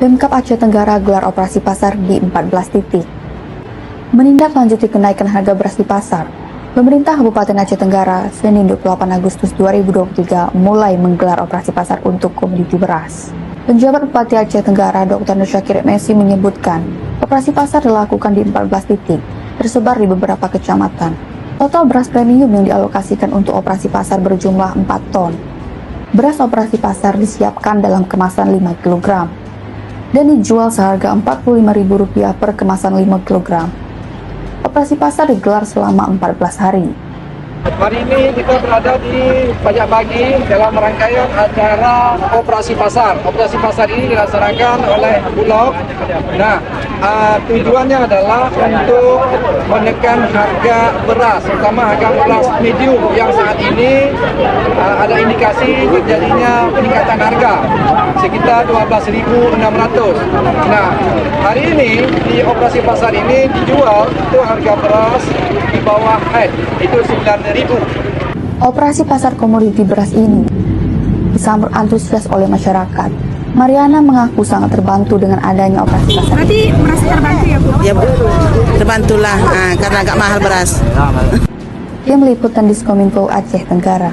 Pemkab Aceh Tenggara gelar operasi pasar di 14 titik. Menindaklanjuti kenaikan harga beras di pasar, pemerintah Kabupaten Aceh Tenggara Senin 28 Agustus 2023 mulai menggelar operasi pasar untuk komoditi beras. Penjabat Bupati Aceh Tenggara Dr. Nur Syakir Messi menyebutkan, operasi pasar dilakukan di 14 titik, tersebar di beberapa kecamatan. Total beras premium yang dialokasikan untuk operasi pasar berjumlah 4 ton. Beras operasi pasar disiapkan dalam kemasan 5 kg dan dijual seharga Rp45.000 per kemasan 5 kg. Operasi pasar digelar selama 14 hari. Hari ini kita berada di Pajak Bagi dalam rangkaian acara operasi pasar. Operasi pasar ini dilaksanakan oleh Bulog. Nah, tujuannya adalah untuk menekan harga beras, terutama harga beras medium yang saat ini ada indikasi terjadinya peningkatan harga sekitar 12.600. Nah, hari ini di operasi pasar ini dijual itu harga beras di bawah head itu 9.000. Operasi pasar komoditi beras ini disambut antusias oleh masyarakat. Mariana mengaku sangat terbantu dengan adanya operasi pasar. Berarti merasa terbantu ya Bu? Ya Bu, terbantulah karena agak mahal beras. Tim Liputan Diskominfo Aceh Tenggara.